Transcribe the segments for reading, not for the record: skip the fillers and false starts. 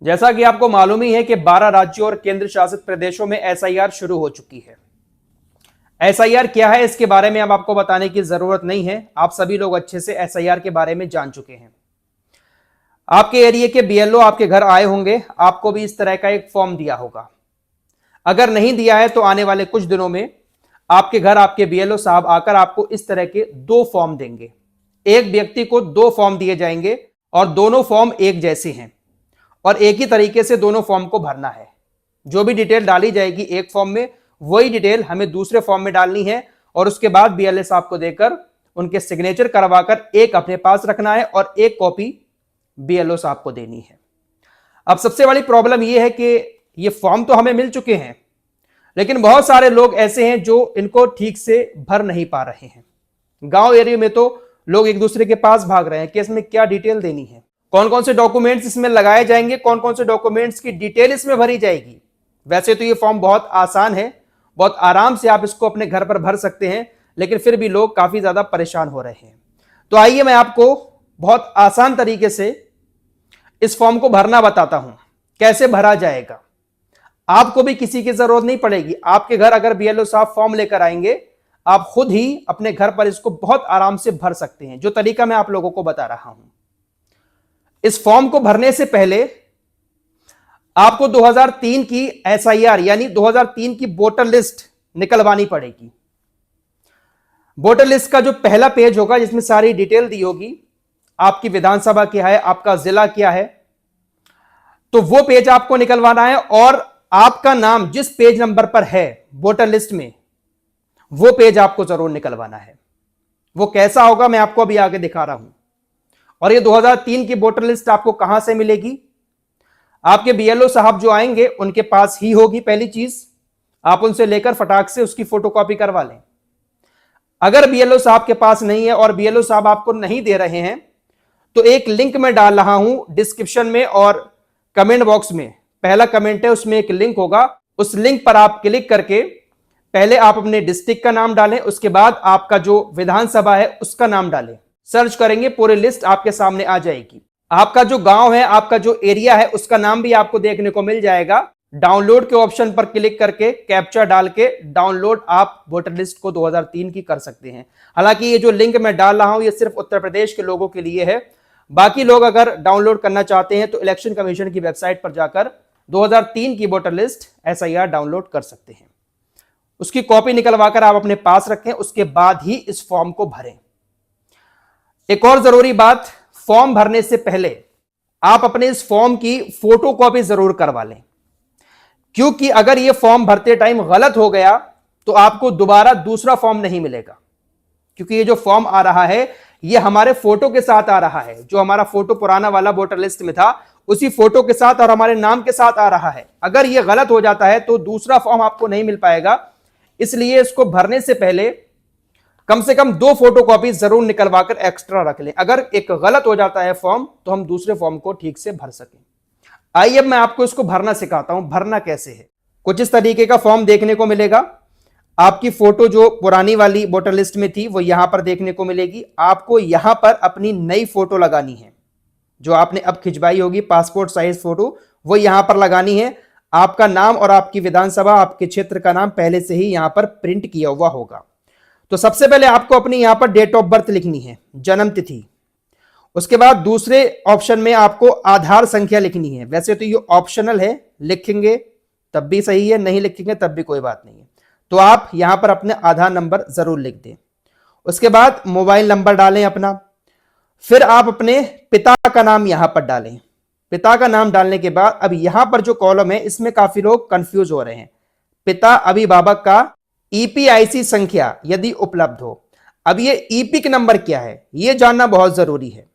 जैसा कि आपको मालूम ही है कि 12 राज्यों और केंद्र शासित प्रदेशों में एसआईआर शुरू हो चुकी है। एसआईआर क्या है इसके बारे में अब आपको बताने की जरूरत नहीं है, आप सभी लोग अच्छे से एसआईआर के बारे में जान चुके हैं। आपके एरिया के बीएलओ आपके घर आए होंगे, आपको भी इस तरह का एक फॉर्म दिया होगा। अगर नहीं दिया है तो आने वाले कुछ दिनों में आपके घर आपके बीएलओ साहब आकर आपको इस तरह के 2 फॉर्म देंगे। एक व्यक्ति को 2 फॉर्म दिए जाएंगे और दोनों फॉर्म एक जैसे हैं और एक ही तरीके से दोनों फॉर्म को भरना है। जो भी डिटेल डाली जाएगी एक फॉर्म में, वही डिटेल हमें दूसरे फॉर्म में डालनी है और उसके बाद बीएलओ साहब को देकर उनके सिग्नेचर करवाकर एक अपने पास रखना है और एक कॉपी बीएलओ साहब को देनी है। अब सबसे बड़ी प्रॉब्लम यह है कि ये फॉर्म तो हमें मिल चुके हैं, लेकिन बहुत सारे लोग ऐसे हैं जो इनको ठीक से भर नहीं पा रहे हैं। गांव एरिया में तो लोग एक दूसरे के पास भाग रहे हैं कि इसमें क्या डिटेल देनी है, कौन कौन से डॉक्यूमेंट्स इसमें लगाए जाएंगे, कौन कौन से डॉक्यूमेंट्स की डिटेल इसमें भरी जाएगी। वैसे तो ये फॉर्म बहुत आसान है, बहुत आराम से आप इसको अपने घर पर भर सकते हैं, लेकिन फिर भी लोग काफी ज्यादा परेशान हो रहे हैं। तो आइए मैं आपको बहुत आसान तरीके से इस फॉर्म को भरना बताता हूं, कैसे भरा जाएगा। आपको भी किसी की जरूरत नहीं पड़ेगी। आपके घर अगर बीएलओ साहब फॉर्म लेकर आएंगे, आप खुद ही अपने घर पर इसको बहुत आराम से भर सकते हैं, जो तरीका मैं आप लोगों को बता रहा हूं। इस फॉर्म को भरने से पहले आपको 2003 की एसआईआर यानी 2003 की वोटर लिस्ट निकलवानी पड़ेगी। वोटर लिस्ट का जो पहला पेज होगा जिसमें सारी डिटेल दी होगी, आपकी विधानसभा क्या है, आपका जिला क्या है, तो वो पेज आपको निकलवाना है और आपका नाम जिस पेज नंबर पर है वोटर लिस्ट में, वो पेज आपको जरूर निकलवाना है। वो कैसा होगा मैं आपको अभी आगे दिखा रहा हूं। और ये 2003 की वोटर लिस्ट आपको कहां से मिलेगी? आपके बीएलओ साहब जो आएंगे उनके पास ही होगी। पहली चीज, आप उनसे लेकर फटाक से उसकी फोटोकॉपी करवा लें। अगर बीएलओ साहब के पास नहीं है और बीएलओ साहब आपको नहीं दे रहे हैं, तो एक लिंक मैं डाल रहा हूं डिस्क्रिप्शन में और कमेंट बॉक्स में। पहला कमेंट है, उसमें एक लिंक होगा, उस लिंक पर आप क्लिक करके पहले आप अपने डिस्ट्रिक्ट का नाम डालें, उसके बाद आपका जो विधानसभा है उसका नाम डालें। सर्च करेंगे, पूरी लिस्ट आपके सामने आ जाएगी। आपका जो गांव है, आपका जो एरिया है, उसका नाम भी आपको देखने को मिल जाएगा। डाउनलोड के ऑप्शन पर क्लिक करके कैप्चा डाल के डाउनलोड आप वोटर लिस्ट को 2003 की कर सकते हैं। हालांकि ये जो लिंक मैं डाल रहा हूं ये सिर्फ उत्तर प्रदेश के लोगों के लिए है। बाकी लोग अगर डाउनलोड करना चाहते हैं तो इलेक्शन कमीशन की वेबसाइट पर जाकर 2003 की वोटर लिस्ट एसआईआर डाउनलोड कर सकते हैं। उसकी कॉपी निकलवाकर आप अपने पास रखें, उसके बाद ही इस फॉर्म को भरें। एक और जरूरी बात, फॉर्म भरने से पहले आप अपने इस फॉर्म की फोटोकॉपी जरूर करवा लें, क्योंकि अगर यह फॉर्म भरते टाइम गलत हो गया तो आपको दोबारा दूसरा फॉर्म नहीं मिलेगा। क्योंकि ये जो फॉर्म आ रहा है ये हमारे फोटो के साथ आ रहा है, जो हमारा फोटो पुराना वाला वोटर लिस्ट में था उसी फोटो के साथ और हमारे नाम के साथ आ रहा है। अगर यह गलत हो जाता है तो दूसरा फॉर्म आपको नहीं मिल पाएगा। इसलिए इसको भरने से पहले कम से कम 2 फोटोकॉपी जरूर निकलवाकर एक्स्ट्रा रख लें। अगर एक गलत हो जाता है फॉर्म तो हम दूसरे फॉर्म को ठीक से भर सकें। आइए अब मैं आपको इसको भरना सिखाता हूं। भरना कैसे है, कुछ इस तरीके का फॉर्म देखने को मिलेगा। आपकी फोटो जो पुरानी वाली वोटर लिस्ट में थी वो यहां पर देखने को मिलेगी। आपको यहां पर अपनी नई फोटो लगानी है, जो आपने अब खिंचवाई होगी पासपोर्ट साइज फोटो, वो यहां पर लगानी है। आपका नाम और आपकी विधानसभा, आपके क्षेत्र का नाम पहले से ही यहां पर प्रिंट किया हुआ होगा। तो सबसे पहले आपको अपनी यहां पर डेट ऑफ बर्थ लिखनी है, जन्म तिथि। उसके बाद दूसरे ऑप्शन में आपको आधार संख्या लिखनी है। वैसे तो ये ऑप्शनल है, लिखेंगे तब भी सही है, नहीं लिखेंगे तब भी कोई बात नहीं है। तो आप यहां पर अपने आधार नंबर जरूर लिख दें। उसके बाद मोबाइल नंबर डालें अपना। फिर आप अपने पिता का नाम यहां पर डालें। पिता का नाम डालने के बाद अब यहां पर जो कॉलम है इसमें काफी लोग कंफ्यूज हो रहे हैं। पिता अभिभावक का ईपीआईसी संख्या यदि उपलब्ध हो। अब ये ईपिक नंबर क्या है ये जानना बहुत जरूरी है।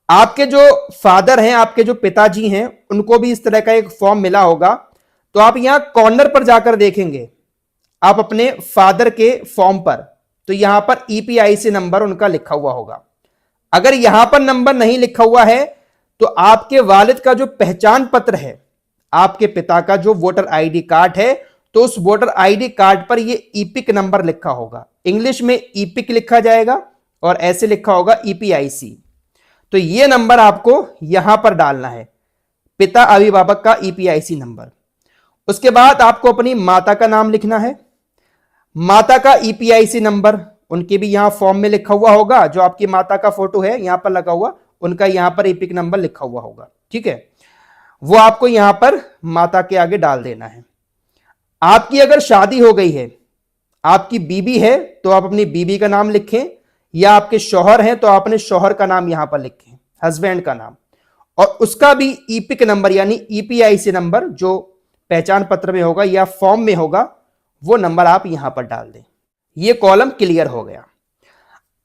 आपके जो फादर हैं, आपके जो पिताजी हैं, उनको भी इस तरह का एक फॉर्म मिला होगा। तो आप यहां कॉर्नर पर जाकर देखेंगे आप अपने फादर के फॉर्म पर, तो यहां पर ईपीआईसी नंबर उनका लिखा हुआ होगा। अगर यहां पर नंबर नहीं लिखा हुआ है तो आपके वालिद का जो पहचान पत्र है, आपके पिता का जो वोटर आईडी कार्ड है, तो उस वोटर आईडी कार्ड पर ये ईपिक नंबर लिखा होगा। इंग्लिश में ईपिक लिखा जाएगा और ऐसे लिखा होगा ईपीआईसी। तो ये नंबर आपको यहां पर डालना है। पिता अभिभावक का ईपीआईसी नंबर। उसके बाद आपको अपनी माता का नाम लिखना है, माता का ईपीआईसी नंबर, उनके भी यहां फॉर्म में लिखा हुआ होगा, जो आपकी माता का फोटो है यहां पर लगा हुआ, उनका यहां पर ईपिक नंबर लिखा हुआ होगा, ठीक है, वो आपको यहां पर माता के आगे डाल देना है। आपकी अगर शादी हो गई है, आपकी बीबी है, तो आप अपनी बीबी का नाम लिखें, या आपके शौहर हैं तो आप अपने शौहर का नाम यहां पर लिखें, हस्बैंड का नाम, और उसका भी ईपिक नंबर यानी ईपीआईसी नंबर जो पहचान पत्र में होगा या फॉर्म में होगा, वो नंबर आप यहां पर डाल दें। ये कॉलम क्लियर हो गया।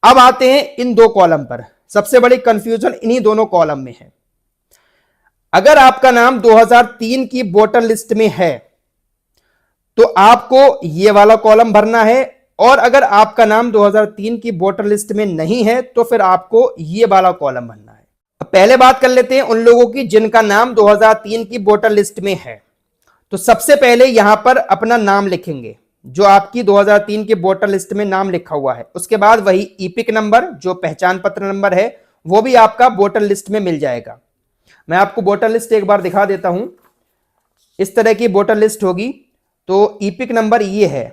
अब आते हैं इन दो कॉलम पर। सबसे बड़ी कंफ्यूजन इन्हीं दोनों कॉलम में है। अगर आपका नाम 2003 की वोटर लिस्ट में है तो आपको ये वाला कॉलम भरना है, और अगर आपका नाम 2003 की वोटर लिस्ट में नहीं है तो फिर आपको ये वाला कॉलम भरना है। अब पहले बात कर लेते हैं उन लोगों की जिनका नाम 2003 की वोटर लिस्ट में है। तो सबसे पहले यहां पर अपना नाम लिखेंगे, जो आपकी 2003 के वोटर लिस्ट में नाम लिखा हुआ है। उसके बाद वही ईपिक नंबर जो पहचान पत्र नंबर है वो भी आपका वोटर लिस्ट में मिल जाएगा। मैं आपको वोटर लिस्ट एक बार दिखा देता हूं। इस तरह की वोटर लिस्ट होगी, तो ईपिक नंबर ये है,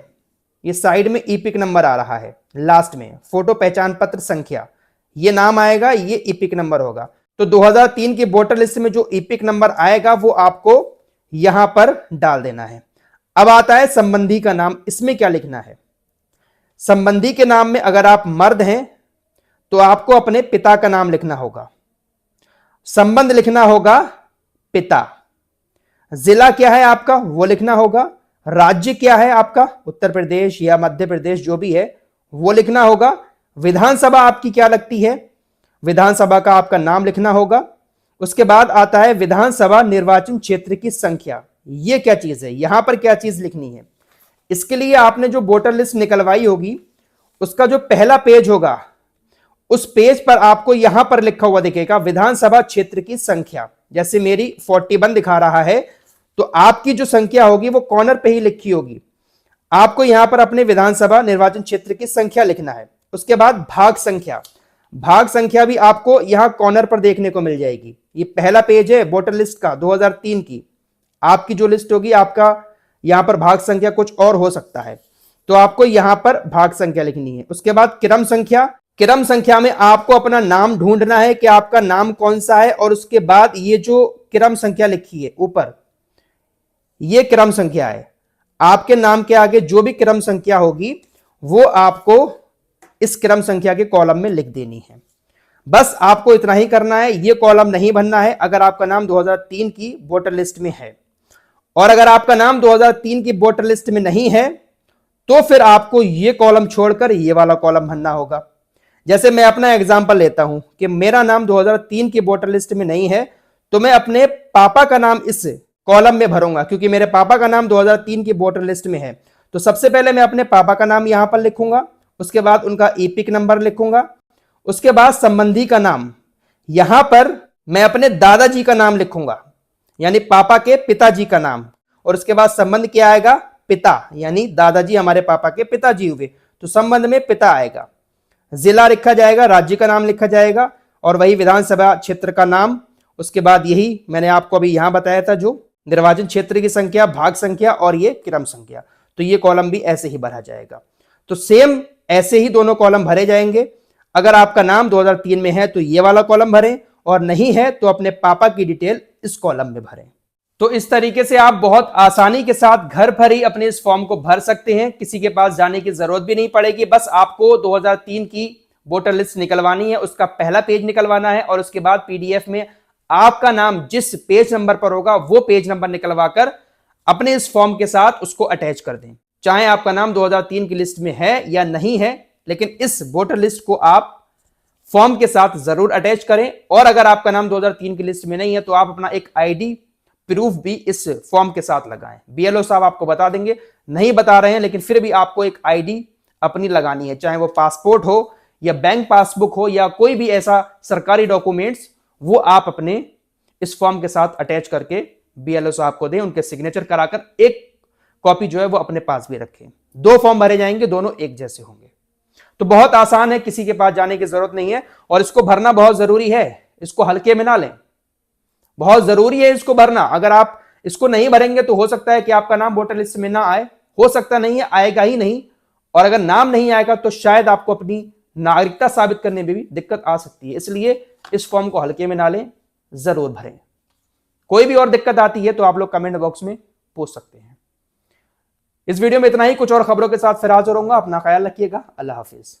ये साइड में ईपिक नंबर आ रहा है, लास्ट में फोटो पहचान पत्र संख्या, ये नाम आएगा, ये ईपिक नंबर होगा। तो 2003 की वोटर लिस्ट में जो ईपिक नंबर आएगा वो आपको यहां पर डाल देना है। अब आता है संबंधी का नाम। इसमें क्या लिखना है? संबंधी के नाम में अगर आप मर्द हैं तो आपको अपने पिता का नाम लिखना होगा, संबंध लिखना होगा पिता, जिला क्या है आपका वो लिखना होगा, राज्य क्या है आपका उत्तर प्रदेश या मध्य प्रदेश जो भी है वो लिखना होगा, विधानसभा आपकी क्या लगती है विधानसभा का आपका नाम लिखना होगा। उसके बाद आता है विधानसभा निर्वाचन क्षेत्र की संख्या। ये क्या चीज है, यहां पर क्या चीज लिखनी है? इसके लिए आपने जो वोटर लिस्ट निकलवाई होगी उसका जो पहला पेज होगा उस पेज पर आपको यहां पर लिखा हुआ दिखेगा विधानसभा क्षेत्र की संख्या। जैसे मेरी 41 दिखा रहा है तो आपकी जो संख्या होगी वो कॉर्नर पे ही लिखी होगी। आपको यहां पर अपने विधानसभा निर्वाचन क्षेत्र की संख्या लिखना है। उसके बाद भाग संख्या, भाग संख्या भी आपको यहां कॉर्नर पर देखने को मिल जाएगी। ये पहला पेज है वोटर लिस्ट का 2003 की। आपकी जो लिस्ट होगी आपका यहां पर भाग संख्या कुछ और हो सकता है, तो आपको यहां पर भाग संख्या लिखनी है। उसके बाद क्रम संख्या, क्रम संख्या में आपको अपना नाम ढूंढना है कि आपका नाम कौन सा है, और उसके बाद ये जो क्रम संख्या लिखी है ऊपर, ये क्रम संख्या है। आपके नाम के आगे जो भी क्रम संख्या होगी वो आपको इस क्रम संख्या के कॉलम में लिख देनी है। बस आपको इतना ही करना है, ये कॉलम नहीं भरना है अगर आपका नाम 2003 की वोटर लिस्ट में है। और अगर आपका नाम 2003 की वोटर लिस्ट में नहीं है तो फिर आपको ये कॉलम छोड़कर ये वाला कॉलम भरना होगा। जैसे मैं अपना एग्जांपल लेता हूं कि मेरा नाम 2003 की वोटर लिस्ट में नहीं है, तो मैं अपने पापा का नाम इस कॉलम में भरूंगा, क्योंकि मेरे पापा का नाम 2003 की वोटर लिस्ट में है। तो सबसे पहले मैं अपने पापा का नाम यहां पर लिखूंगा, उसके बाद उनका ईपिक नंबर लिखूंगा, उसके बाद संबंधी का नाम, यहां पर मैं अपने दादाजी का नाम लिखूंगा यानी पापा के पिताजी का नाम, और उसके बाद संबंध क्या आएगा पिता, यानी दादाजी हमारे पापा के पिताजी हुए, तो संबंध में पिता आएगा। जिला लिखा जाएगा, राज्य का नाम लिखा जाएगा, और वही विधानसभा क्षेत्र का नाम। उसके बाद यही मैंने आपको अभी यहां बताया था जो निर्वाचन क्षेत्र की संख्या, भाग संख्या और ये क्रम संख्या। तो ये कॉलम भी ऐसे ही भरा जाएगा। तो सेम ऐसे ही दोनों कॉलम भरे जाएंगे। अगर आपका नाम 2003 में है तो ये वाला कॉलम भरें, और नहीं है तो अपने पापा की डिटेल इस कॉलम में भरें। तो इस तरीके से आप बहुत आसानी के साथ घर पर ही अपने इस फॉर्म को भर सकते हैं। किसी के पास जाने की जरूरत भी नहीं पड़ेगी। बस आपको 2003 की वोटर लिस्ट निकलवानी है, उसका पहला पेज निकलवाना है, और उसके बाद पीडीएफ में आपका नाम जिस पेज नंबर पर होगा वो पेज नंबर निकलवाकर अपने इस फॉर्म के साथ उसको अटैच कर दें। चाहे आपका नाम 2003 की लिस्ट में है या नहीं है, लेकिन इस वोटर लिस्ट को आप फॉर्म के साथ जरूर अटैच करें। और अगर आपका नाम 2003 की लिस्ट में नहीं है तो आप अपना एक आईडी प्रूफ भी इस फॉर्म के साथ लगाएं। बीएलओ साहब आपको बता देंगे, नहीं बता रहे हैं लेकिन फिर भी आपको एक आईडी अपनी लगानी है, चाहे वो पासपोर्ट हो या बैंक पासबुक हो या कोई भी ऐसा सरकारी डॉक्यूमेंट्स, वो आप अपने इस फॉर्म के साथ अटैच करके बीएलओ साहब को दें, उनके सिग्नेचर कराकर एक कॉपी जो है वो अपने पास भी रखें। 2 फॉर्म भरे जाएंगे, दोनों एक जैसे होंगे। तो बहुत आसान है, किसी के पास जाने की जरूरत नहीं है, और इसको भरना बहुत जरूरी है, इसको हल्के में ना लें, बहुत जरूरी है इसको भरना। अगर आप इसको नहीं भरेंगे तो हो सकता है कि आपका नाम वोटर लिस्ट में ना आए, हो सकता नहीं है आएगा ही नहीं, और अगर नाम नहीं आएगा तो शायद आपको अपनी नागरिकता साबित करने में भी दिक्कत आ सकती है। इसलिए इस फॉर्म को हल्के में ना लें, जरूर भरें। कोई भी और दिक्कत आती है तो आप लोग कमेंट बॉक्स में पूछ सकते हैं। इस वीडियो में इतना ही, कुछ और खबरों के साथ फिर हाजिर होऊंगा। अपना ख्याल रखिएगा। अल्लाह हाफिज।